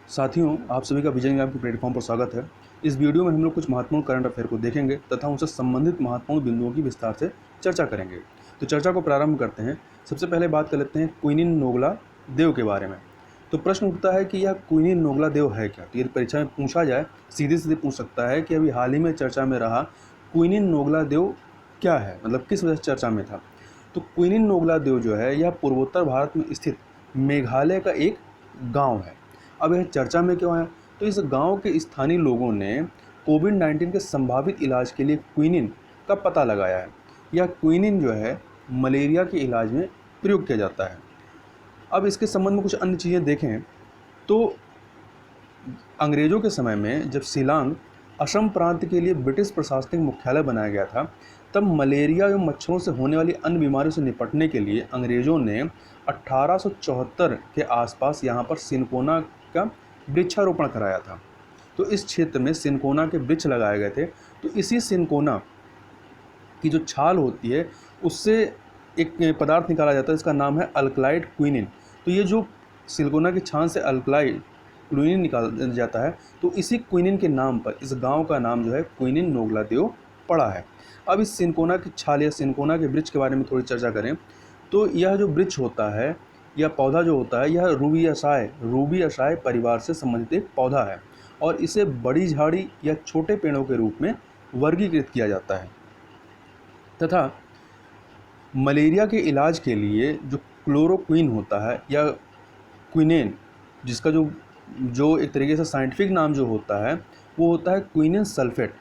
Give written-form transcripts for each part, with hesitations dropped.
साथियों, आप सभी का विजय ज्ञान के प्लेटफॉर्म पर स्वागत है। इस वीडियो में हम लोग कुछ महत्वपूर्ण करंट अफेयर को देखेंगे तथा उनसे संबंधित महत्वपूर्ण बिंदुओं की विस्तार से चर्चा करेंगे। तो चर्चा को प्रारंभ करते हैं। सबसे पहले बात कर लेते हैं क्वीनिन नोगला देव के बारे में। तो प्रश्न उठता है कि यह क्वीनिन नोगला देव है क्या। तो यदि परीक्षा में पूछा जाए, सीधे सीधे पूछ सकता है कि अभी हाल ही में चर्चा में रहा क्वीनिन नोगला देव क्या है, मतलब किस वजह से चर्चा में था। तो क्वीनिन नोगला देव जो है यह पूर्वोत्तर भारत में स्थित मेघालय का एक गांव है। अब यह चर्चा में क्यों है? तो इस गांव के स्थानीय लोगों ने कोविड-19 के संभावित इलाज के लिए क्विनिन का पता लगाया है। यह क्विनिन जो है मलेरिया के इलाज में प्रयोग किया जाता है। अब इसके संबंध में कुछ अन्य चीज़ें देखें तो अंग्रेज़ों के समय में जब शिलांग असम प्रांत के लिए ब्रिटिश प्रशासनिक मुख्यालय बनाया गया था, तब मलेरिया एवं मच्छरों से होने वाली अन्य बीमारियों से निपटने के लिए अंग्रेज़ों ने 1874 के आसपास यहाँ पर सिनकोना का वृक्षारोपण कराया था। तो इस क्षेत्र में सिनकोना के वृक्ष लगाए गए थे। तो इसी सिनकोना की जो छाल होती है उससे एक पदार्थ निकाला जाता है, इसका नाम है अल्कलाइड क्विनिन। तो ये जो सिनकोना की छाल से अल्कलाइड क्विनिन निकाल जाता है, तो इसी क्विनिन के नाम पर इस गांव का नाम जो है क्विनिन नोगला देव पड़ा है। अब इस सिनकोना की छाल या सिनकोना के वृक्ष के बारे में थोड़ी चर्चा करें तो यह जो वृक्ष होता है या पौधा जो होता है, यह रूबियासाए परिवार से संबंधित एक पौधा है और इसे बड़ी झाड़ी या छोटे पेड़ों के रूप में वर्गीकृत किया जाता है। तथा मलेरिया के इलाज के लिए जो क्लोरोक्विन होता है या क्विनेन, जिसका जो एक तरीके से साइंटिफिक नाम जो होता है वो होता है क्विनिन सल्फेट,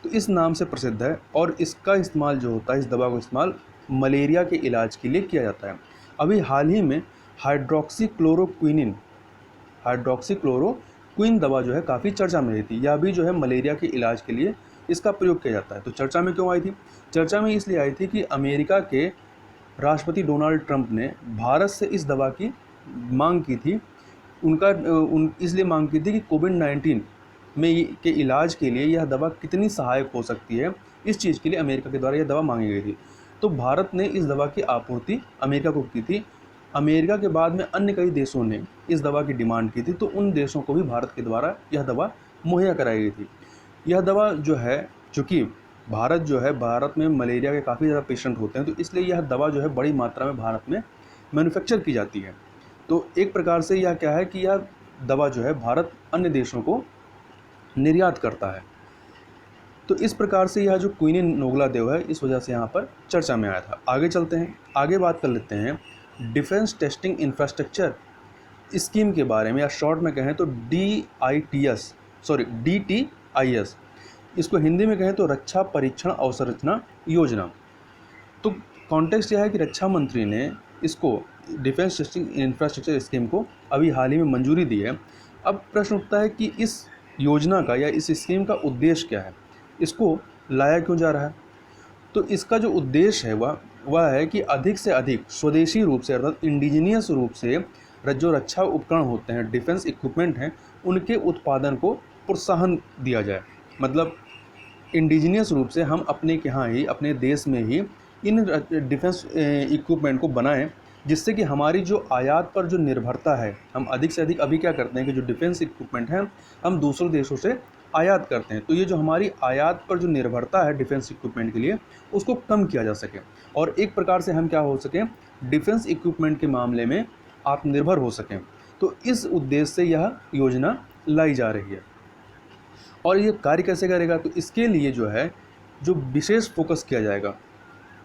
तो इस नाम से प्रसिद्ध है और इसका इस्तेमाल जो होता है, इस दवा का इस्तेमाल मलेरिया के इलाज के लिए किया जाता है। अभी हाल ही में हाइड्रोक्सीक्लोरोक्विन दवा जो है काफ़ी चर्चा में रही थी। यह भी जो है मलेरिया के इलाज के लिए इसका प्रयोग किया जाता है। तो चर्चा में क्यों आई थी? चर्चा में इसलिए आई थी कि अमेरिका के राष्ट्रपति डोनाल्ड ट्रंप ने भारत से इस दवा की मांग की थी। इसलिए मांग की थी कि कोविड-19 के इलाज के लिए यह दवा कितनी सहायक हो सकती है, इस चीज़ के लिए अमेरिका के द्वारा यह दवा मांगी गई थी। तो भारत ने इस दवा की आपूर्ति अमेरिका को की थी। अमेरिका के बाद में अन्य कई देशों ने इस दवा की डिमांड की थी, तो उन देशों को भी भारत के द्वारा यह दवा मुहैया कराई गई थी। यह दवा जो है, चूँकि भारत में मलेरिया के काफ़ी ज़्यादा पेशेंट होते हैं, तो इसलिए यह दवा जो है बड़ी मात्रा में भारत में मैन्युफैक्चर की जाती है। तो एक प्रकार से यह क्या है कि यह दवा जो है भारत अन्य देशों को निर्यात करता है। तो इस प्रकार से यह जो क्विनिन नोगला देव है, इस वजह से यहाँ पर चर्चा में आया था। आगे चलते हैं, आगे बात कर लेते हैं डिफेंस टेस्टिंग इंफ्रास्ट्रक्चर स्कीम के बारे में, या शॉर्ट में कहें तो DTIS, इसको हिंदी में कहें तो रक्षा परीक्षण अवसंरचना योजना। तो कॉन्टेक्स्ट यह है कि रक्षा मंत्री ने इसको डिफेंस टेस्टिंग इंफ्रास्ट्रक्चर स्कीम को अभी हाल ही में मंजूरी दी है। अब प्रश्न उठता है कि इस योजना का या इस स्कीम का उद्देश्य क्या है, इसको लाया क्यों जा रहा है। तो इसका जो उद्देश्य है वह है कि अधिक से अधिक स्वदेशी रूप से, अर्थात इंडिजीनियस रूप से जो रक्षा उपकरण होते हैं, डिफेंस इक्विपमेंट हैं, उनके उत्पादन को प्रोत्साहन दिया जाए। मतलब इंडिजीनियस रूप से हम अपने के यहाँ ही, अपने देश में ही इन डिफेंस इक्विपमेंट को बनाएं, जिससे कि हमारी जो आयात पर जो निर्भरता है, हम अधिक से अधिक अभी क्या करते हैं कि जो डिफेंस इक्विपमेंट हैं हम दूसरों देशों से आयात करते हैं, तो ये जो हमारी आयात पर जो निर्भरता है डिफेंस इक्विपमेंट के लिए, उसको कम किया जा सके और एक प्रकार से हम क्या हो सकें, डिफेंस इक्विपमेंट के मामले में आत्मनिर्भर हो सकें। तो इस उद्देश्य से यह योजना लाई जा रही है। और ये कार्य कैसे करेगा? तो इसके लिए जो है जो विशेष फोकस किया जाएगा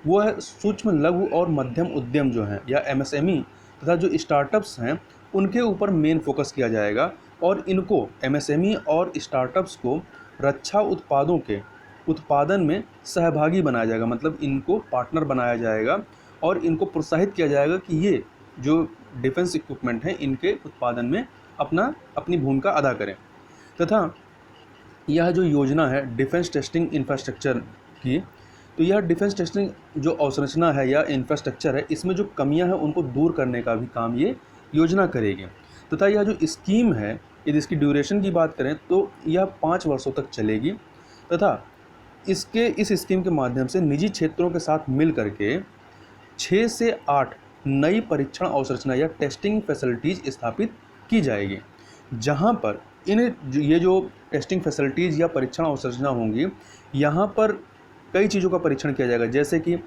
वो है सूक्ष्म लघु और मध्यम उद्यम जो हैं, या MSME तथा जो स्टार्टअप्स हैं, उनके ऊपर मेन फोकस किया जाएगा और इनको MSME और स्टार्टअप्स को रक्षा उत्पादों के उत्पादन में सहभागी बनाया जाएगा। मतलब इनको पार्टनर बनाया जाएगा और इनको प्रोत्साहित किया जाएगा कि ये जो डिफेंस इक्विपमेंट हैं इनके उत्पादन में अपनी भूमिका अदा करें। तथा यह जो योजना है डिफेंस टेस्टिंग इंफ्रास्ट्रक्चर की, तो यह डिफेंस टेस्टिंग जो अवसंरचना है या इंफ्रास्ट्रक्चर है, इसमें जो कमियां हैं उनको दूर करने का भी काम ये योजना करेगी। तथा यह जो स्कीम है, यदि इसकी ड्यूरेशन की बात करें तो यह 5 वर्षों तक चलेगी तथा इस स्कीम के माध्यम से निजी क्षेत्रों के साथ मिल करके 6 से 8 नई परीक्षण अवसंरचना या टेस्टिंग फैसिलिटीज़ स्थापित की जाएगी, जहाँ पर ये जो टेस्टिंग फैसिलिटीज़ या परीक्षण अवसंरचना होंगी, यहाँ पर कई चीज़ों का परीक्षण किया जाएगा, जैसे कि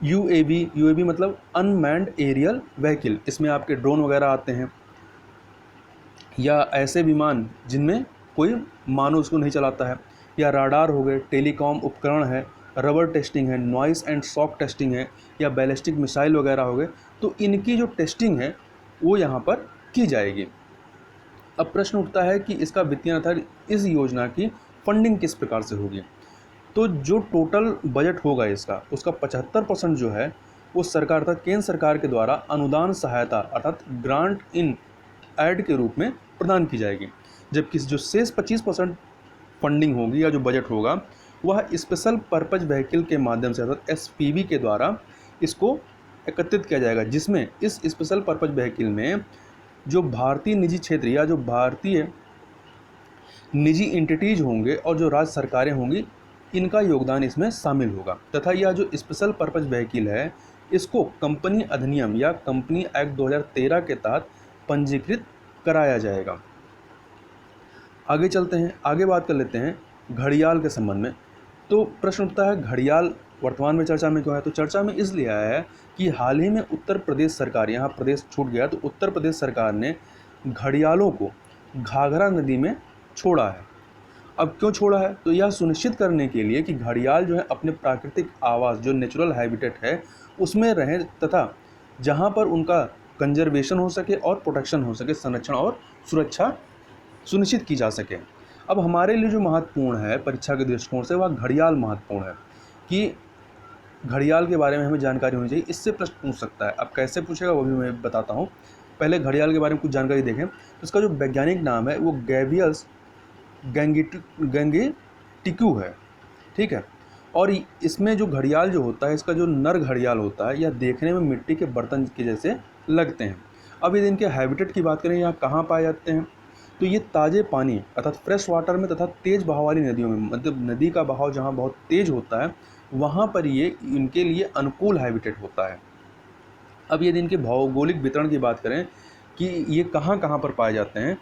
यूएवी मतलब अनमैन्ड एरियल व्हीकल, इसमें आपके ड्रोन वगैरह आते हैं, या ऐसे विमान जिनमें कोई मानव उसको नहीं चलाता है, या राडार हो गए, टेलीकॉम उपकरण है, रबर टेस्टिंग है, नॉइस एंड शॉक टेस्टिंग है, या बैलिस्टिक मिसाइल वगैरह हो गए। तो इनकी जो टेस्टिंग है वो यहाँ पर की जाएगी। अब प्रश्न उठता है कि इसका वित्तीय आधार, इस योजना की फंडिंग किस प्रकार से होगी। तो जो टोटल बजट होगा इसका, उसका 75% जो है वो सरकार अर्थात केंद्र सरकार के द्वारा अनुदान सहायता अर्थात ग्रांट इन एड के रूप में प्रदान की जाएगी, जबकि जो शेष 25% फंडिंग होगी या जो बजट होगा वह स्पेशल पर्पज व्हीकल के माध्यम से अर्थात एसपीवी के द्वारा इसको एकत्रित किया जाएगा, जिसमें इस स्पेशल पर्पज व्हीकल में जो भारतीय निजी क्षेत्र या जो भारतीय निजी एंटिटीज होंगे और जो राज्य सरकारें होंगी, इनका योगदान इसमें शामिल होगा। तथा यह जो स्पेशल पर्पज व्हीकल है इसको कंपनी अधिनियम या कंपनी एक्ट 2013 के तहत पंजीकृत कराया जाएगा। आगे चलते हैं, आगे बात कर लेते हैं घड़ियाल के संबंध में। तो प्रश्न उठता है घड़ियाल वर्तमान में चर्चा में क्यों है। तो चर्चा में इसलिए आया है कि हाल ही में उत्तर प्रदेश सरकार, यहाँ प्रदेश छूट गया, तो उत्तर प्रदेश सरकार ने घड़ियालों को घाघरा नदी में छोड़ा है। अब क्यों छोड़ा है, तो यह सुनिश्चित करने के लिए कि घड़ियाल जो है अपने प्राकृतिक आवास जो नेचुरल हैबिटेट है उसमें रहें, तथा जहाँ पर उनका कंजर्वेशन हो सके और प्रोटेक्शन हो सके, संरक्षण और सुरक्षा सुनिश्चित की जा सके। अब हमारे लिए जो महत्वपूर्ण है परीक्षा के दृष्टिकोण से, वह घड़ियाल महत्वपूर्ण है कि घड़ियाल के बारे में हमें जानकारी होनी चाहिए। इससे प्रश्न पूछ सकता है, अब कैसे पूछेगा वो भी मैं बताता हूँ। पहले घड़ियाल के बारे में कुछ जानकारी देखें। तो इसका जो वैज्ञानिक नाम है वो गैवियस गैंगेटिक्यू है, ठीक है। और इसमें जो घड़ियाल जो होता है, इसका जो नर घड़ियाल होता है, यह देखने में मिट्टी के बर्तन के जैसे लगते हैं। अब यदि इनके हैबिटेट की बात करें, यहाँ कहाँ पाए जाते हैं, तो ये ताज़े पानी अर्थात फ्रेश वाटर में तथा तेज़ बहाव वाली नदियों में, मतलब नदी का बहाव जहाँ बहुत तेज़ होता है वहाँ पर ये इनके लिए अनुकूल हैबिटेट होता है। अब यदि इनके भौगोलिक वितरण की बात करें कि ये कहाँ कहाँ पर पाए जाते हैं,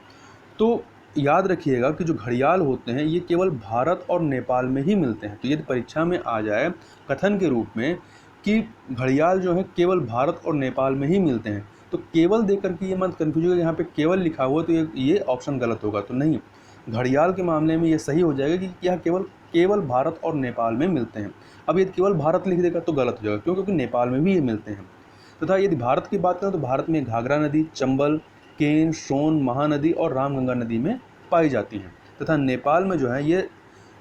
तो याद रखिएगा कि जो घड़ियाल होते हैं ये केवल भारत और नेपाल में ही मिलते हैं। तो यदि परीक्षा में आ जाए कथन के रूप में कि घड़ियाल जो है केवल भारत और नेपाल में ही मिलते हैं, तो केवल देख करके ये मत कन्फ्यूज होगा, यहाँ पे केवल लिखा हुआ तो ये ऑप्शन गलत होगा। तो नहीं, घड़ियाल के मामले में ये सही हो जाएगा कि यह केवल भारत और नेपाल में मिलते हैं। अब यदि केवल भारत लिख देगा तो गलत हो जाएगा, क्योंकि नेपाल में भी ये मिलते हैं। तथा यदि भारत की बात करें तो भारत में घाघरा नदी, चंबल, केन, सोन, महानदी और रामगंगा नदी में पाई जाती हैं। तथा नेपाल में जो है ये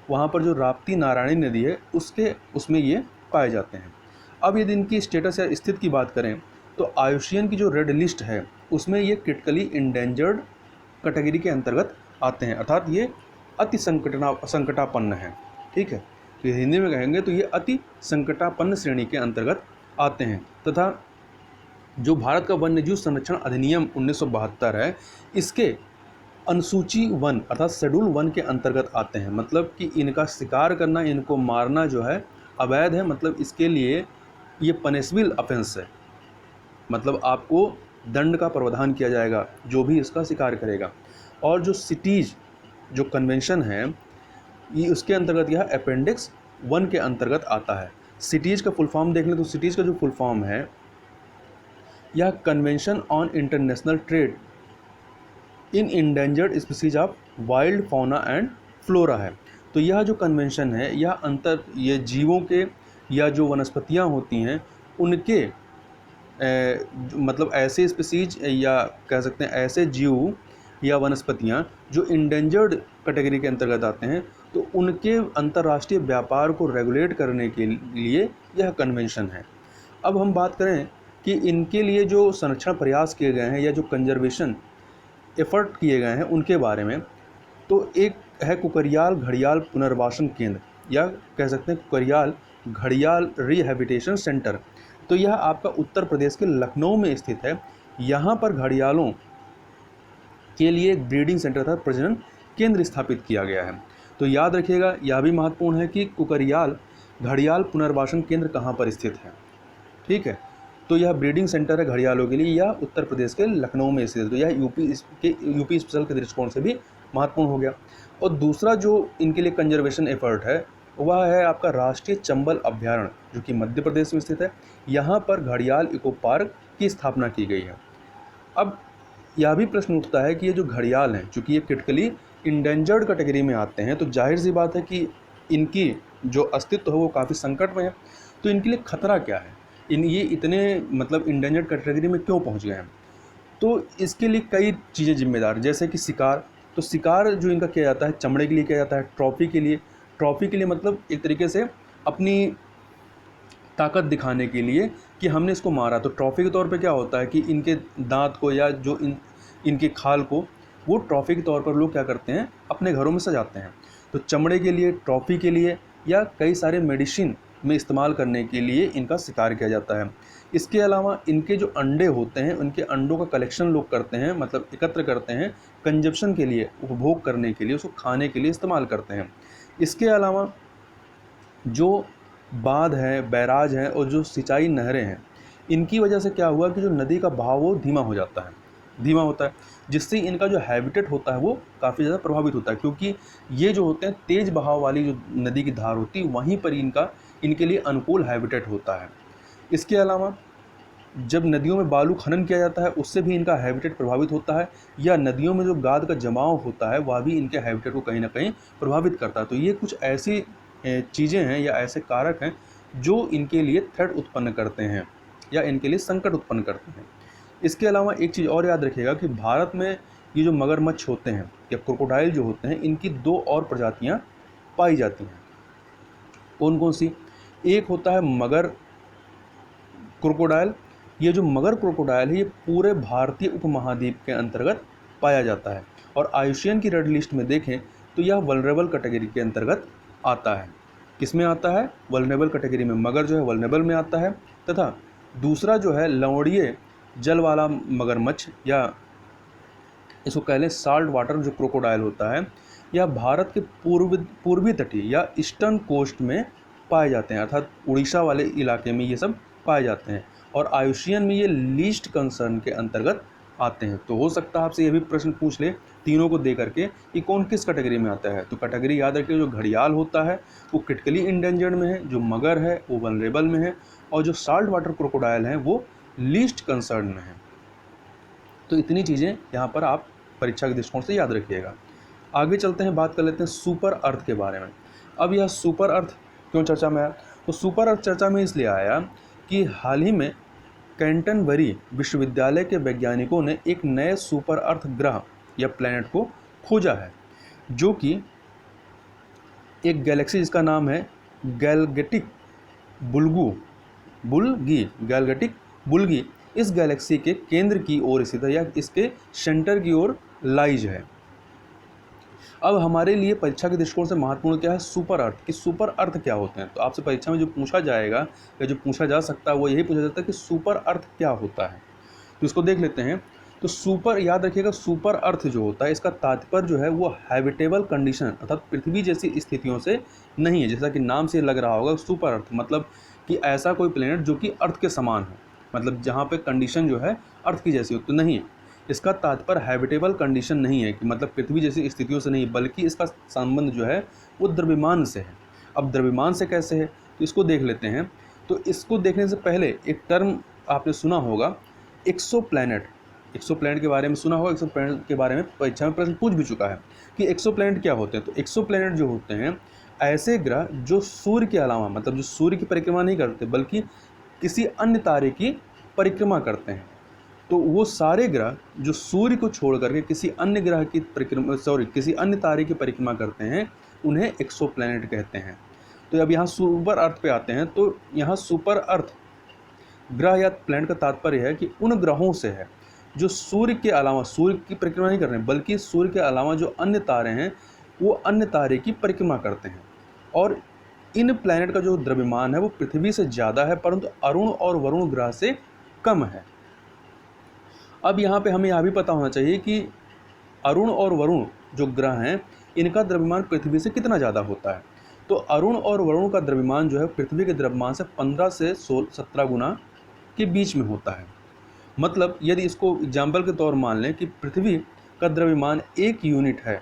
वहाँ पर जो राप्ती नारायणी नदी है उसमें ये पाए जाते हैं। अब यदि इनकी स्टेटस या स्थिति की बात करें तो आयुषियन की जो रेड लिस्ट है उसमें ये क्रिटिकली इंडेंजर्ड कैटेगरी के अंतर्गत आते हैं, अर्थात ये अति संकटापन्न है, ठीक है। तो हिंदी में कहेंगे तो ये अति संकटापन्न श्रेणी के अंतर्गत आते हैं। तथा जो भारत का वन्यजीव संरक्षण अधिनियम 1972 है, इसके अनुसूची 1 अर्थात शेड्यूल 1 के अंतर्गत आते हैं। मतलब कि इनका शिकार करना, इनको मारना जो है अवैध है, मतलब इसके लिए ये पनिशेबल ऑफेंस है, मतलब आपको दंड का प्रावधान किया जाएगा जो भी इसका शिकार करेगा। और जो सिटीज़ जो कन्वेंशन है ये उसके अंतर्गत यह अपेंडिक्स 1 के अंतर्गत आता है। सिटीज़ का फुल फॉर्म देख लें तो सिटीज़ का जो फुल फॉर्म है यह convention on international trade in endangered species of wild fauna and flora है। तो यह जो कन्वेंशन है यह ये जीवों के या जो वनस्पतियाँ होती हैं उनके मतलब ऐसे स्पीसीज या कह सकते हैं ऐसे जीव या वनस्पतियाँ जो इंडेंजर्ड कैटेगरी के अंतर्गत आते हैं, तो उनके अंतर्राष्ट्रीय व्यापार को रेगुलेट करने के लिए यह कन्वेंशन है। अब हम बात करें कि इनके लिए जो संरक्षण प्रयास किए गए हैं या जो कंजर्वेशन एफर्ट किए गए हैं उनके बारे में, तो एक है कुकरियाल घड़ियाल पुनर्वासन केंद्र या कह सकते हैं कुकरियाल घड़ियाल रिहैबिटेशन सेंटर। तो यह आपका उत्तर प्रदेश के लखनऊ में स्थित है। यहाँ पर घड़ियालों के लिए एक ब्रीडिंग सेंटर था, प्रजनन केंद्र स्थापित किया गया है। तो याद रखिएगा, यह भी महत्वपूर्ण है कि कुकरियाल घड़ियाल पुनर्वासन केंद्र कहाँ पर स्थित है, ठीक है। तो यह ब्रीडिंग सेंटर है घड़ियालों के लिए, यह उत्तर प्रदेश के लखनऊ में स्थित है। तो यह यूपी स्पेशल के दृष्टिकोण से भी महत्वपूर्ण हो गया। और दूसरा जो इनके लिए कंजर्वेशन एफर्ट है वह है आपका राष्ट्रीय चंबल अभ्यारण्य, जो कि मध्य प्रदेश में स्थित है। यहाँ पर घड़ियाल इको पार्क की स्थापना की गई है। अब यह भी प्रश्न उठता है कि ये जो घड़ियाल हैं, चूँकि ये क्रिटिकली इंडेंजर्ड कैटेगरी में आते हैं, तो जाहिर सी बात है कि इनकी जो अस्तित्व है वो काफ़ी संकट में है। तो इनके लिए खतरा क्या है, ये इतने मतलब इंडेंजर्ड कैटेगरी में क्यों पहुंच गए हैं? तो इसके लिए कई चीज़ें जिम्मेदार, जैसे कि शिकार। तो शिकार जो इनका किया जाता है चमड़े के लिए किया जाता है, ट्रॉफी के लिए मतलब एक तरीके से अपनी ताकत दिखाने के लिए कि हमने इसको मारा। तो ट्रॉफी के तौर पे क्या होता है कि इनके दांत को या जो इनके खाल को वो ट्रॉफी के तौर पर लोग क्या करते हैं, अपने घरों में सजाते हैं। तो चमड़े के लिए, ट्रॉफी के लिए या कई सारे मेडिसिन में इस्तेमाल करने के लिए इनका शिकार किया जाता है। इसके अलावा इनके जो अंडे होते हैं, उनके अंडों का कलेक्शन लोग करते हैं, मतलब एकत्र करते हैं, कंजप्शन के लिए, उपभोग करने के लिए, उसको खाने के लिए इस्तेमाल करते हैं। इसके अलावा जो बांध है, बैराज हैं और जो सिंचाई नहरें हैं, इनकी वजह से क्या हुआ कि जो नदी का बहाव वो धीमा होता है, जिससे इनका जो हैबिटेट होता है वो काफ़ी ज़्यादा प्रभावित होता है, क्योंकि ये जो होते हैं तेज़ बहाव वाली जो नदी की धार होती है, वहीं पर इनके लिए अनुकूल हैबिटेट होता है। इसके अलावा जब नदियों में बालू खनन किया जाता है उससे भी इनका हैबिटेट प्रभावित होता है, या नदियों में जो गाद का जमाव होता है वह भी इनके हैबिटेट को कहीं ना कहीं प्रभावित करता है। तो ये कुछ ऐसी चीज़ें हैं या ऐसे कारक हैं जो इनके लिए थ्रेट उत्पन्न करते हैं या इनके लिए संकट उत्पन्न करते हैं। इसके अलावा एक चीज़ और याद रखिएगा कि भारत में ये जो मगरमच्छ होते हैं या क्रोकोडाइल जो होते हैं, इनकी 2 और प्रजातियां पाई जाती हैं। कौन कौन सी? एक होता है मगर क्रोकोडाइल। ये जो मगर क्रोकोडाइल है ये पूरे भारतीय उपमहाद्वीप के अंतर्गत पाया जाता है, और आईयूसीएन की रेड लिस्ट में देखें तो यह वल्नरेबल कैटेगरी के अंतर्गत आता है। किस में आता है? वल्नरेबल कैटेगरी में मगर जो है वल्नरेबल में आता है। तथा दूसरा जो है लवणीय जल वाला मगरमच्छ, या इसको कह लें साल्ट वाटर जो क्रोकोडाइल होता है, यह भारत के पूर्वी तटीय या ईस्टर्न कोस्ट में पाए जाते हैं, अर्थात उड़ीसा वाले इलाके में ये सब पाए जाते हैं, और आईयूसीएन में ये लीस्ट कंसर्न के अंतर्गत आते हैं। तो हो सकता है आपसे ये भी प्रश्न पूछ ले तीनों को दे करके कि कौन किस कैटेगरी में आता है। तो कैटेगरी याद रखिए, जो घड़ियाल होता है वो क्रिटिकली इंडेंजर्ड में है, जो मगर है वो वल्नरेबल में है, और जो साल्ट वाटर क्रोकोडाइल हैं वो लीस्ट कंसर्न में है। तो इतनी चीज़ें यहाँ पर आप परीक्षा के दृष्टिकोण से याद रखिएगा। आगे चलते हैं, बात कर लेते हैं सुपर अर्थ के बारे में। अब यह सुपर अर्थ क्यों चर्चा में आया? तो सुपर अर्थ चर्चा में इसलिए आया कि हाल ही में कैंटरबरी विश्वविद्यालय के वैज्ञानिकों ने एक नए सुपर अर्थ ग्रह या प्लैनेट को खोजा है, जो कि एक गैलेक्सी जिसका नाम है गैलगेटिक बुल्गी इस गैलेक्सी के केंद्र की ओर स्थित है, या इसके सेंटर की ओर लाइज है। अब हमारे लिए परीक्षा के दृष्टिकोण से महत्वपूर्ण क्या है? सुपर अर्थ। कि सुपर अर्थ क्या होते हैं? तो आपसे परीक्षा में जो पूछा जाएगा या जो पूछा जा सकता है वो यही पूछा जाता है कि सुपर अर्थ क्या होता है। तो इसको देख लेते हैं। तो सुपर, याद रखिएगा, सुपर अर्थ जो होता है इसका तात्पर्य जो है वो हैबिटेबल कंडीशन अर्थात पृथ्वी जैसी स्थितियों से नहीं है। जैसा कि नाम से लग रहा होगा, सुपर अर्थ मतलब कि ऐसा कोई प्लेनेट जो कि अर्थ के समान हो, मतलब जहाँ पे कंडीशन जो है अर्थ की जैसी हो, तो नहीं है। इसका तात्पर्य हैबिटेबल कंडीशन नहीं है कि मतलब पृथ्वी जैसी स्थितियों से नहीं, बल्कि इसका संबंध जो है वो द्रव्यमान से है। अब द्रव्यमान से कैसे है तो इसको देख लेते हैं। तो इसको देखने से पहले एक टर्म आपने सुना होगा, एक्सोप्लैनेट। एक्सोप्लैनेट के बारे में सुना होगा। एक्सोप्लैनेट के बारे में परीक्षा में प्रश्न पूछ भी चुका है कि एक्सोप्लैनेट क्या होते हैं। तो एक्सोप्लैनेट जो होते हैं ऐसे ग्रह जो सूर्य के अलावा, मतलब जो सूर्य की परिक्रमा नहीं करते बल्कि किसी अन्य तारे की परिक्रमा करते हैं। तो वो सारे ग्रह जो सूर्य को छोड़ करके किसी अन्य ग्रह की किसी अन्य तारे की परिक्रमा करते हैं, उन्हें एक्सोप्लैनेट कहते हैं। तो अब यहाँ सुपर अर्थ पे आते हैं। तो यहाँ सुपर अर्थ ग्रह या प्लैनेट का तात्पर्य है कि उन ग्रहों से है जो सूर्य के अलावा, सूर्य की परिक्रमा नहीं कर रहे हैं बल्कि सूर्य के अलावा जो अन्य तारे हैं वो अन्य तारे की परिक्रमा करते हैं। और इन प्लैनेट का जो द्रव्यमान है वो पृथ्वी से ज़्यादा है, परंतु अरुण और वरुण ग्रह से कम है। अब यहाँ पे हमें यह भी पता होना चाहिए कि अरुण और वरुण जो ग्रह हैं इनका द्रव्यमान पृथ्वी से कितना ज़्यादा होता है। तो अरुण और वरुण का द्रव्यमान जो है पृथ्वी के द्रव्यमान से 15 से 17 गुना के बीच में होता है। मतलब यदि इसको एग्जाम्पल के तौर मान लें कि पृथ्वी का द्रव्यमान 1 यूनिट है,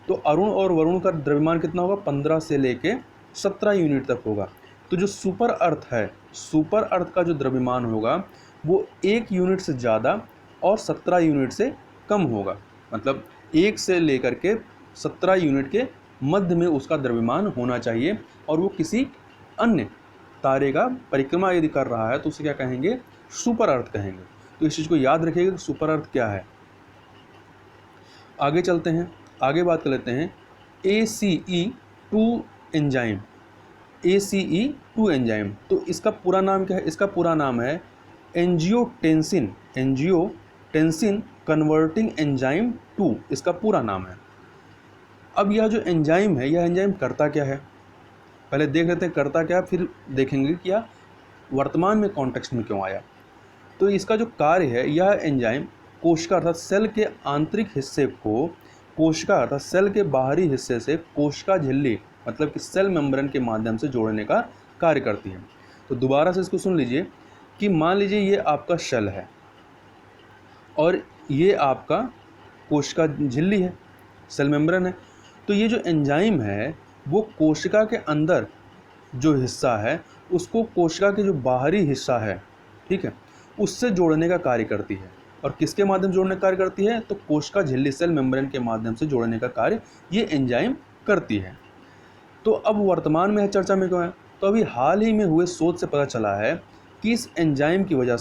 तो अरुण और वरुण का द्रव्यमान कितना होगा, 15 से लेके 17 यूनिट तक होगा। तो जो सुपर अर्थ है, सुपर अर्थ का जो द्रव्यमान होगा वो 1 यूनिट से ज़्यादा और 17 यूनिट से कम होगा। मतलब 1 से लेकर के 17 यूनिट के मध्य में उसका द्रव्यमान होना चाहिए, और वो किसी अन्य तारे का परिक्रमा यदि कर रहा है तो उसे क्या कहेंगे, सुपर अर्थ कहेंगे। तो इस चीज़ को याद रखिएगा कि सुपर अर्थ क्या है। आगे चलते हैं, आगे बात कर लेते हैं ACE2 एंजाइम। ACE2 एंजाइम, तो इसका पूरा नाम क्या है, इसका पूरा नाम है एंजियोटेंसिन कन्वर्टिंग एंजाइम 2, इसका पूरा नाम है। अब यह जो एंजाइम है, यह एंजाइम करता क्या है, पहले देख लेते हैं करता क्या, फिर देखेंगे कि यह वर्तमान में कॉन्टेक्स्ट में क्यों आया। तो इसका जो कार्य है, यह एंजाइम कोशिका अर्थात सेल के आंतरिक हिस्से को कोशिका अर्थात सेल के बाहरी हिस्से से कोशिका झिल्ली मतलब कि सेल मेम्ब्रेन के माध्यम से जोड़ने का कार्य करती है। तो दोबारा से इसको सुन लीजिए कि मान लीजिए ये आपका सेल है और ये आपका कोशिका झिल्ली है, सेल मेम्ब्रेन है। तो ये जो एंजाइम है वो कोशिका के अंदर जो हिस्सा है उसको कोशिका के जो बाहरी हिस्सा है, ठीक है, उससे जोड़ने का कार्य करती है। और किसके माध्यम से जोड़ने का कार्य करती है, तो कोशिका झिल्ली सेल मेम्ब्रेन के माध्यम से जोड़ने का कार्य ये एंजाइम करती है। तो अब वर्तमान में चर्चा में क्यों है, तो अभी हाल ही में हुए शोध से पता चला है कि इस एंजाइम की वजह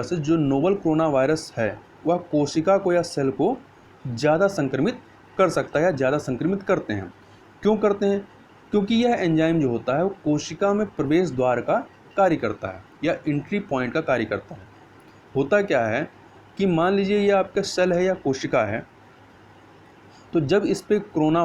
से जो नोवल कोरोना वायरस है वह कोशिका को या सेल को ज़्यादा संक्रमित कर सकता है या ज़्यादा संक्रमित करते हैं। क्यों करते हैं, क्योंकि यह एंजाइम जो होता है वो कोशिका में प्रवेश द्वार का कार्य करता है या एंट्री पॉइंट का कार्य करता है। होता क्या है कि मान लीजिए ये आपका सेल है या कोशिका है, तो जब इस पे कोरोना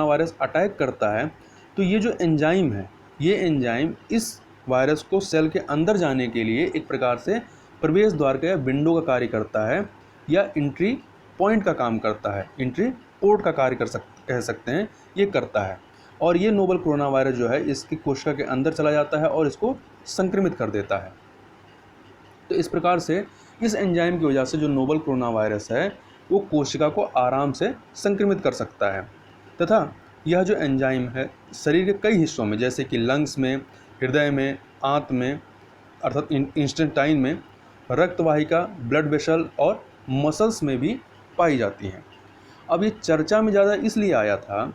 वायरस अटैक करता है तो ये जो एंजाइम है, ये एंजाइम इस वायरस को सेल के अंदर जाने के लिए एक प्रकार से प्रवेश द्वार का या विंडो का कार्य करता है या एंट्री पॉइंट का काम करता है, एंट्री पोर्ट का कार्य कह सकते हैं, ये करता है। और ये नोवल कोरोना वायरस जो है इसकी कोशिका के अंदर चला जाता है और इसको संक्रमित कर देता है। तो इस प्रकार से इस एंजाइम की वजह से जो नोवल कोरोना वायरस है वो कोशिका को आराम से संक्रमित कर सकता है। तथा यह जो एंजाइम है शरीर के कई हिस्सों में जैसे कि लंग्स में, हृदय में, आंत में अर्थात इंस्टेंटाइन में, रक्तवाहिका, ब्लड वेसल और मसल्स में भी पाई जाती हैं। अब ये चर्चा में ज़्यादा इसलिए आया था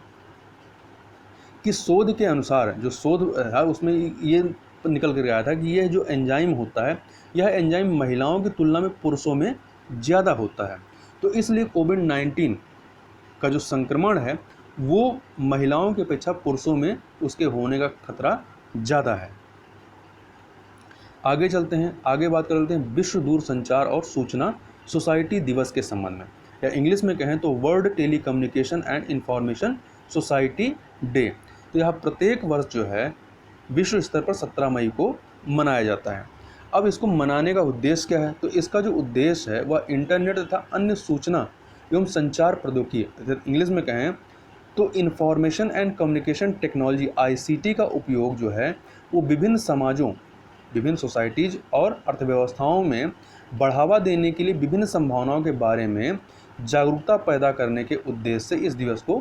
कि शोध के अनुसार, जो शोध है उसमें ये निकल कर आया था कि यह जो एंजाइम होता है यह एंजाइम महिलाओं की तुलना में पुरुषों में ज़्यादा होता है। तो इसलिए कोविड-19 का जो संक्रमण है वो महिलाओं की अपेक्षा पुरुषों में उसके होने का खतरा ज़्यादा है। आगे चलते हैं, आगे बात कर लेते हैं विश्व दूरसंचार और सूचना सोसाइटी दिवस के संबंध में, या इंग्लिश में कहें तो world telecommunication and information society day. तो यह प्रत्येक वर्ष जो है विश्व स्तर पर 17 मई को मनाया जाता है। अब इसको मनाने का उद्देश्य क्या है, तो इसका जो उद्देश्य है वह इंटरनेट तथा अन्य सूचना एवं संचार प्रौद्योगिकी, इंग्लिश में कहें तो information and communication technology ICT का उपयोग जो है वो विभिन्न समाजों, विभिन्न सोसाइटीज़ और अर्थव्यवस्थाओं में बढ़ावा देने के लिए विभिन्न संभावनाओं के बारे में जागरूकता पैदा करने के उद्देश्य से इस दिवस को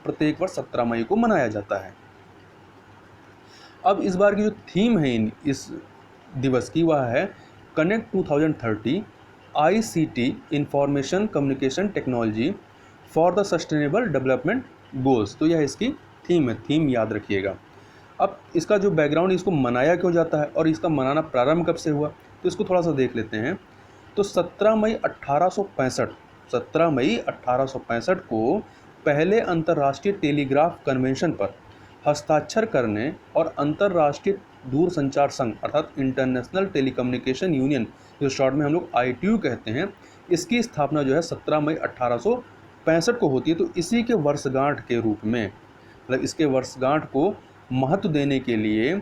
प्रत्येक वर्ष 17 मई को मनाया जाता है। अब इस बार की जो थीम है इस दिवस की वह है connect 2030 ICT information communication technology for the sustainable development goals. तो यह इसकी थीम है, थीम याद रखिएगा। अब इसका जो बैकग्राउंड, इसको मनाया क्यों जाता है और इसका मनाना प्रारंभ कब से हुआ, तो इसको थोड़ा सा देख लेते हैं। तो 17 मई 1865 को पहले अंतर्राष्ट्रीय टेलीग्राफ कन्वेंशन पर हस्ताक्षर करने और अंतर्राष्ट्रीय दूरसंचार संघ अर्थात इंटरनेशनल टेलीकम्युनिकेशन यूनियन, जो शॉर्ट में हम लोग ITU कहते हैं, इसकी स्थापना जो है 17 मई 1865 को होती है। तो इसी के वर्षगांठ के रूप में, मतलब इसके वर्षगांठ को महत्व देने के लिए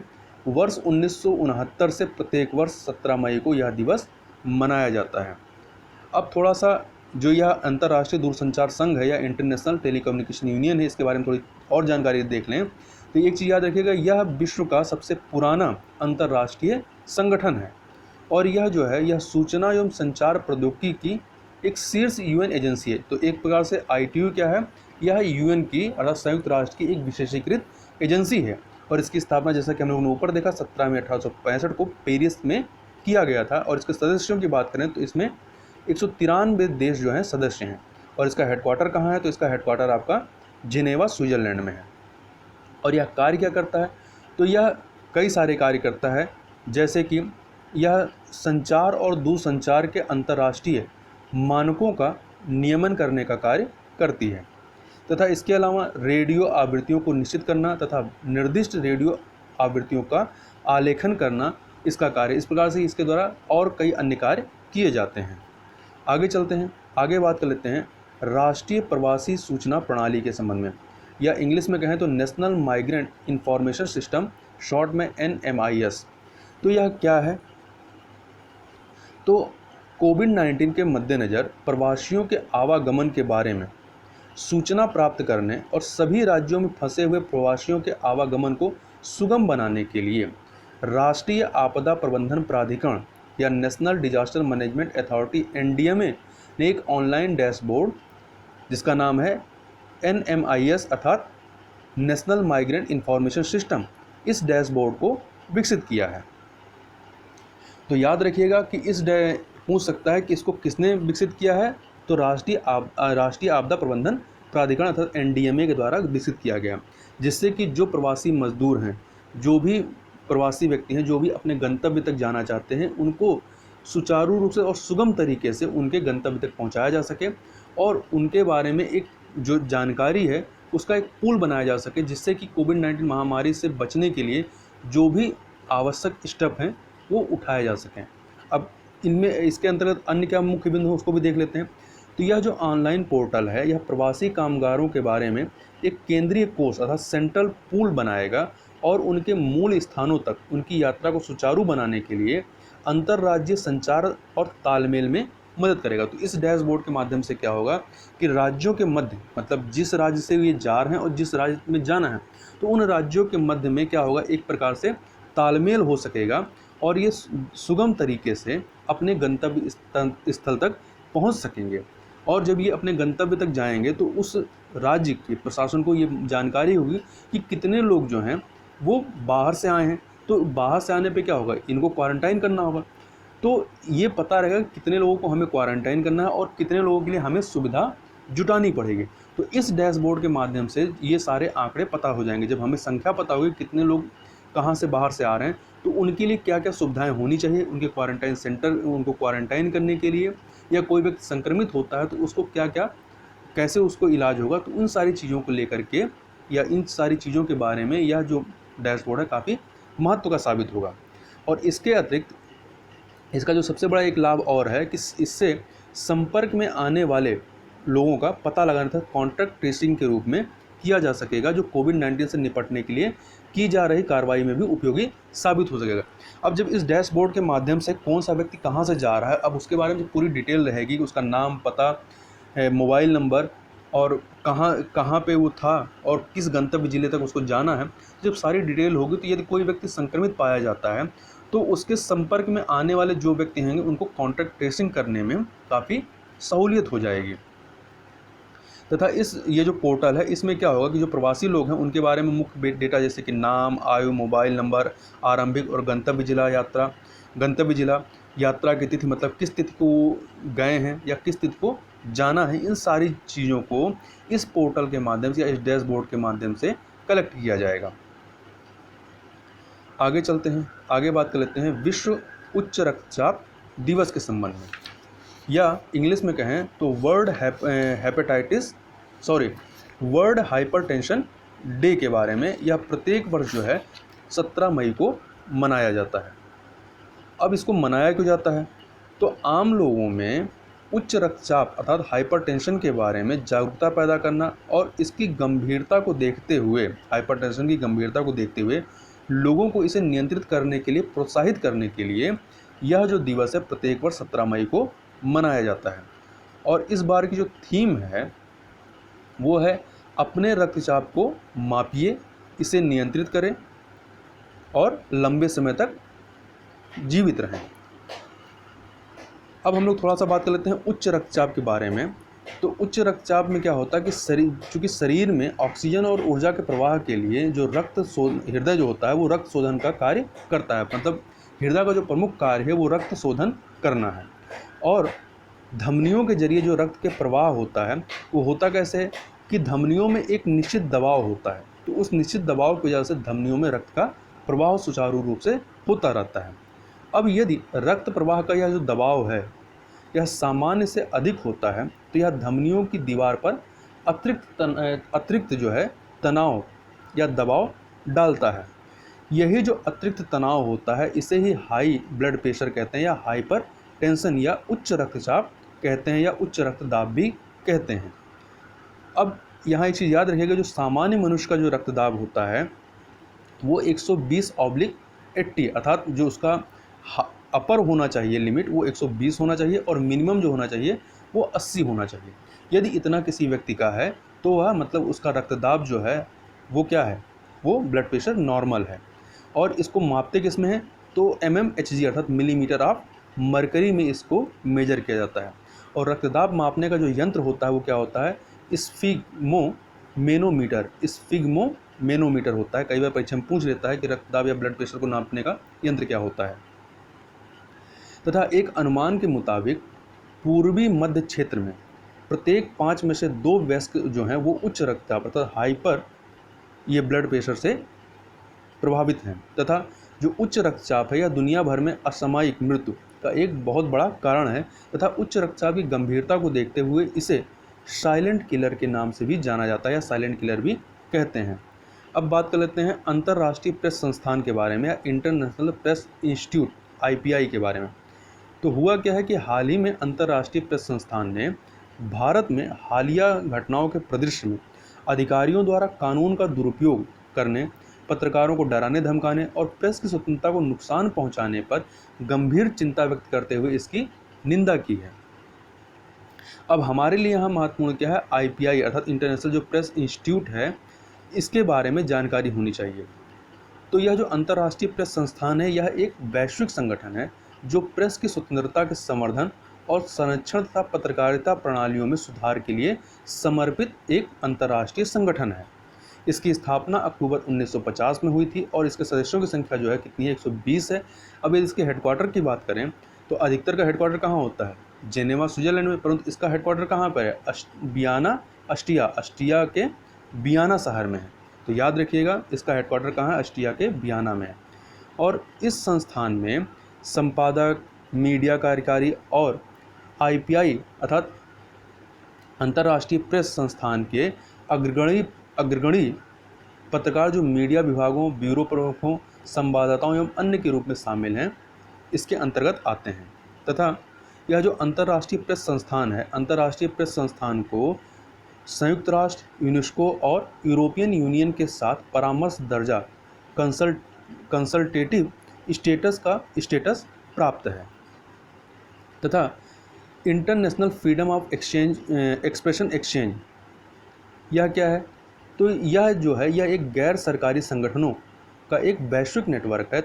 वर्ष 1969 से प्रत्येक वर्ष 17 मई को यह दिवस मनाया जाता है। अब थोड़ा सा जो यह अंतर्राष्ट्रीय दूरसंचार संघ है या इंटरनेशनल टेलीकम्युनिकेशन यूनियन है, इसके बारे में थोड़ी और जानकारी देख लें। तो एक चीज़ याद रखिएगा, यह विश्व का सबसे पुराना अंतर्राष्ट्रीय संगठन है और यह जो है यह सूचना एवं संचार प्रौद्योगिकी की एक शीर्ष यूएन एजेंसी है। तो एक प्रकार से ITU क्या है, यह यूएन की अर्थात संयुक्त राष्ट्र की एक विशेषीकृत एजेंसी है और इसकी स्थापना जैसा कि हम लोगों ने ऊपर देखा 17 में 1865 को पेरिस में किया गया था। और इसके सदस्यों की बात करें तो इसमें 193 देश जो हैं सदस्य हैं। और इसका हेडक्वार्टर कहाँ है, तो इसका हेडक्वार्टर आपका जिनेवा स्विट्जरलैंड में है। और यह कार्य क्या करता है, तो यह कई सारे कार्य करता है, जैसे कि यह संचार और दूरसंचार के अंतर्राष्ट्रीय मानकों का नियमन करने का कार्य करती है तथा इसके अलावा रेडियो आवृत्तियों को निश्चित करना तथा निर्दिष्ट रेडियो आवृत्तियों का आलेखन करना इसका कार्य। इस प्रकार से इसके द्वारा और कई अन्य कार्य किए जाते हैं। आगे चलते हैं, आगे बात कर लेते हैं राष्ट्रीय प्रवासी सूचना प्रणाली के संबंध में, या इंग्लिश में कहें तो national migrant information system, short में NMIS। तो यह क्या है, तो कोविड-19 के मद्देनज़र प्रवासियों के आवागमन के बारे में सूचना प्राप्त करने और सभी राज्यों में फंसे हुए प्रवासियों के आवागमन को सुगम बनाने के लिए राष्ट्रीय आपदा प्रबंधन प्राधिकरण या national disaster management authority NDMA ने एक ऑनलाइन डैशबोर्ड जिसका नाम है NMIS अर्थात नेशनल माइग्रेंट इंफॉर्मेशन सिस्टम, इस डैशबोर्ड को विकसित किया है। तो याद रखिएगा कि पूछ सकता है कि इसको किसने विकसित किया है, तो राष्ट्रीय आपदा प्रबंधन प्राधिकरण अर्थात NDMA के द्वारा विकसित किया गया, जिससे कि जो प्रवासी मजदूर हैं, जो भी प्रवासी व्यक्ति हैं, जो भी अपने गंतव्य तक जाना चाहते हैं, उनको सुचारू रूप से और सुगम तरीके से उनके गंतव्य तक पहुंचाया जा सके और उनके बारे में एक जो जानकारी है उसका एक पूल बनाया जा सके, जिससे कि कोविड-19 महामारी से बचने के लिए जो भी आवश्यक स्टेप हैं वो उठाए जा सकें। अब इनमें इसके अंतर्गत अन्य क्या मुख्य बिंदु हैं उसको भी देख लेते हैं। तो यह जो ऑनलाइन पोर्टल है यह प्रवासी कामगारों के बारे में एक केंद्रीय कोष अर्थात सेंट्रल पूल बनाएगा और उनके मूल स्थानों तक उनकी यात्रा को सुचारू बनाने के लिए अंतर्राज्यीय संचार और तालमेल में मदद करेगा। तो इस डैशबोर्ड के माध्यम से क्या होगा कि राज्यों के मध्य, मतलब जिस राज्य से ये जा रहे हैं और जिस राज्य में जाना है, तो उन राज्यों के मध्य में क्या होगा, एक प्रकार से तालमेल हो सकेगा और ये सुगम तरीके से अपने गंतव्य स्थल तक पहुंच सकेंगे। और जब ये अपने गंतव्य तक जाएंगे तो उस राज्य के प्रशासन को ये जानकारी होगी कि कितने लोग जो हैं वो बाहर से आए हैं। तो बाहर से आने पे क्या होगा, इनको क्वारंटाइन करना होगा। तो ये पता रहेगा कि कितने लोगों को हमें क्वारंटाइन करना है और कितने लोगों के लिए हमें सुविधा जुटानी पड़ेगी। तो इस डैशबोर्ड के माध्यम से ये सारे आंकड़े पता हो जाएंगे। जब हमें संख्या पता होगी कितने लोग कहाँ से बाहर से आ रहे हैं, तो उनके लिए क्या क्या सुविधाएं होनी चाहिए, उनके क्वारंटाइन सेंटर, उनको क्वारंटाइन करने के लिए, या कोई व्यक्ति संक्रमित होता है तो उसको क्या क्या कैसे उसको इलाज होगा। तो उन सारी चीज़ों को लेकर के या इन सारी चीज़ों के बारे में यह जो डैशबोर्ड है काफ़ी महत्व का साबित होगा। और इसके अतिरिक्त इसका जो सबसे बड़ा एक लाभ और है कि इससे संपर्क में आने वाले लोगों का पता लगाना था कॉन्टैक्ट ट्रेसिंग के रूप में किया जा सकेगा, जो कोविड-19 से निपटने के लिए की जा रही कार्रवाई में भी उपयोगी साबित हो सकेगा। अब जब इस डैशबोर्ड के माध्यम से कौन सा व्यक्ति कहाँ से जा रहा है, अब उसके बारे में पूरी डिटेल रहेगी, उसका नाम, पता, मोबाइल नंबर और कहाँ पे वो था और किस गंतव्य जिले तक उसको जाना है। जब सारी डिटेल होगी तो यदि कोई व्यक्ति संक्रमित पाया जाता है तो उसके संपर्क में आने वाले जो व्यक्ति होंगे उनको कॉन्टैक्ट ट्रेसिंग करने में काफ़ी सहूलियत हो जाएगी। तथा ये जो पोर्टल है इसमें क्या होगा कि जो प्रवासी लोग हैं उनके बारे में मुख्य डेटा जैसे कि नाम, आयु, मोबाइल नंबर, आरंभिक और गंतव्य जिला, यात्रा की तिथि, मतलब किस तिथि को गए हैं या किस तिथि को जाना है, इन सारी चीज़ों को इस पोर्टल के माध्यम से या इस डैशबोर्ड के माध्यम से कलेक्ट किया जाएगा। आगे चलते हैं, आगे बात कर लेते हैं विश्व उच्च रक्तचाप दिवस के संबंध में, या इंग्लिश में कहें तो वर्ल्ड हाइपरटेंशन डे के बारे में। यह प्रत्येक वर्ष जो है 17 मई को मनाया जाता है। अब इसको मनाया क्यों जाता है, तो आम लोगों में उच्च रक्तचाप अर्थात हाइपरटेंशन के बारे में जागरूकता पैदा करना और इसकी गंभीरता को देखते हुए, हाइपरटेंशन की गंभीरता को देखते हुए लोगों को इसे नियंत्रित करने के लिए, प्रोत्साहित करने के लिए यह जो दिवस है प्रत्येक वर्ष 17 मई को मनाया जाता है। और इस बार की जो थीम है वो है अपने रक्तचाप को मापिए इसे नियंत्रित करें और लंबे समय तक जीवित रहें। अब हम लोग थोड़ा सा बात कर लेते हैं उच्च रक्तचाप के बारे में। तो उच्च रक्तचाप में क्या होता है कि चूँकि शरीर में ऑक्सीजन और ऊर्जा के प्रवाह के लिए जो हृदय जो होता है वो रक्त शोधन का कार्य करता है। मतलब हृदय का जो प्रमुख कार्य है वो रक्त शोधन करना है। और धमनियों के जरिए जो रक्त के प्रवाह होता है वो होता कैसे है कि धमनियों में एक निश्चित दबाव होता है। तो उस निश्चित दबाव की वजह से धमनियों में रक्त का प्रवाह सुचारू रूप से होता रहता है। अब यदि रक्त प्रवाह का यह जो दबाव है यह सामान्य से अधिक होता है तो यह धमनियों की दीवार पर अतिरिक्त जो है तनाव या दबाव डालता है। यही जो अतिरिक्त तनाव होता है इसे ही हाई ब्लड प्रेशर कहते हैं या हाइपर टेंशन या उच्च रक्तचाप कहते हैं या उच्च रक्तदाब भी कहते हैं। अब यहाँ एक चीज़ याद रखिएगा, जो सामान्य मनुष्य का जो रक्तदाब होता है वो 120/80 अर्थात जो उसका अपर होना चाहिए लिमिट वो 120 होना चाहिए और मिनिमम जो होना चाहिए वो 80 होना चाहिए। यदि इतना किसी व्यक्ति का है तो वह मतलब उसका रक्तदाब जो है वो क्या है, वो ब्लड प्रेशर नॉर्मल है। और इसको मापते किस में है तो mmHg अर्थात मिलीमीटर ऑफ मरकरी में इसको मेजर किया जाता है। और रक्तदाब मापने का जो यंत्र होता है वो क्या होता है, स्फिग्मोमेनोमीटर होता है। कई बार परीक्षा में पूछ लेता है कि रक्तदाब या ब्लड प्रेशर को नापने का यंत्र क्या होता है। तथा एक अनुमान के मुताबिक पूर्वी मध्य क्षेत्र में प्रत्येक 5 में से 2 वयस्क जो हैं वो उच्च रक्तचाप अर्थात हाइपर ये ब्लड प्रेशर से प्रभावित हैं। तथा जो उच्च रक्तचाप है यह दुनिया भर में असामयिक मृत्यु का एक बहुत बड़ा कारण है। तथा उच्च रक्तचाप की गंभीरता को देखते हुए इसे साइलेंट किलर के नाम से भी जाना जाता है या साइलेंट किलर भी कहते हैं। अब बात कर लेते हैं अंतर्राष्ट्रीय प्रेस संस्थान के बारे में या इंटरनेशनल प्रेस इंस्टीट्यूट IPI के बारे में। तो हुआ क्या है कि हाल ही में अंतर्राष्ट्रीय प्रेस संस्थान ने भारत में हालिया घटनाओं के परिदृश्य में अधिकारियों द्वारा कानून का दुरुपयोग करने, पत्रकारों को डराने धमकाने और प्रेस की स्वतंत्रता को नुकसान पहुंचाने पर गंभीर चिंता व्यक्त करते हुए इसकी निंदा की है। अब हमारे लिए यहाँ महत्वपूर्ण क्या है, IPI अर्थात इंटरनेशनल जो प्रेस इंस्टीट्यूट है इसके बारे में जानकारी होनी चाहिए। तो यह जो अंतर्राष्ट्रीय प्रेस संस्थान है यह एक वैश्विक संगठन है जो प्रेस की स्वतंत्रता के संवर्धन और संरक्षण तथा पत्रकारिता प्रणालियों में सुधार के लिए समर्पित एक अंतर्राष्ट्रीय संगठन है। इसकी स्थापना अक्टूबर 1950 में हुई थी और इसके सदस्यों की संख्या जो है कितनी है, 120 है। अब यदि इसके हेडक्वार्टर की बात करें तो अधिकतर का हेडक्वार्टर कहाँ होता है, जेनेवा स्विट्जरलैंड में, परंतु इसका हेडक्वार्टर कहाँ पर है, अस्टिया के बियाना शहर में है। तो याद रखिएगा इसका हेडक्वार्टर कहाँ है, अस्टिया के बियाना में है। और इस संस्थान में संपादक, मीडिया कार्यकारी और IPI अर्थात अंतर्राष्ट्रीय प्रेस संस्थान के अग्रगणी पत्रकार जो मीडिया विभागों, ब्यूरो प्रमुखों, संवाददाताओं एवं अन्य के रूप में शामिल हैं इसके अंतर्गत आते हैं। तथा यह जो अंतर्राष्ट्रीय प्रेस संस्थान है, अंतर्राष्ट्रीय प्रेस संस्थान को संयुक्त राष्ट्र, यूनेस्को और यूरोपियन यूनियन के साथ परामर्श दर्जा कंसल्टेटिव स्टेटस प्राप्त है। तथा international freedom of expression exchange यह क्या है, तो यह जो है यह एक गैर सरकारी संगठनों का एक वैश्विक नेटवर्क है।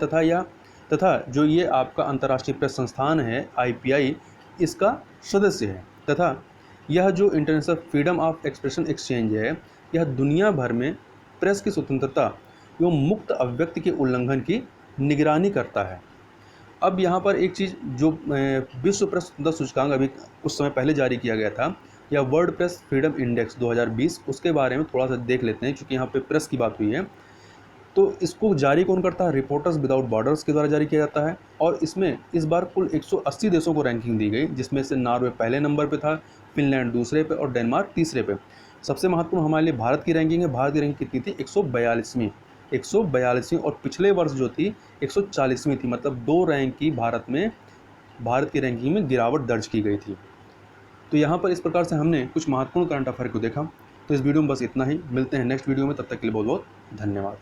तथा जो ये आपका अंतर्राष्ट्रीय प्रेस संस्थान है IPI इसका सदस्य है। तथा यह जो international freedom of expression exchange है यह दुनिया भर में प्रेस की स्वतंत्रता एवं मुक्त अभिव्यक्ति के उल्लंघन की निगरानी करता है। अब यहाँ पर एक चीज़ जो विश्व प्रेस स्वतंत्रता सूचकांक अभी कुछ समय पहले जारी किया गया था या वर्ल्ड प्रेस फ्रीडम इंडेक्स 2020, उसके बारे में थोड़ा सा देख लेते हैं क्योंकि यहाँ पे प्रेस की बात हुई है। तो इसको जारी कौन करता है, रिपोर्टर्स विदाउट बॉर्डर्स के द्वारा जारी किया जाता है। और इसमें इस बार कुल 180 देशों को रैंकिंग दी गई, जिसमें से नॉर्वे पहले नंबर पे था, फिनलैंड दूसरे पे और डेनमार्क तीसरे पे। सबसे महत्वपूर्ण हमारे लिए भारत की रैंकिंग है। भारत की रैंकिंग कितनी थी, 142वीं और पिछले वर्ष जो थी 140वीं थी। मतलब 2 रैंक की भारत की रैंकिंग में गिरावट दर्ज की गई थी। तो यहाँ पर इस प्रकार से हमने कुछ महत्वपूर्ण करंट अफेयर को देखा। तो इस वीडियो में बस इतना ही, मिलते हैं नेक्स्ट वीडियो में, तब तक के लिए बहुत बहुत धन्यवाद।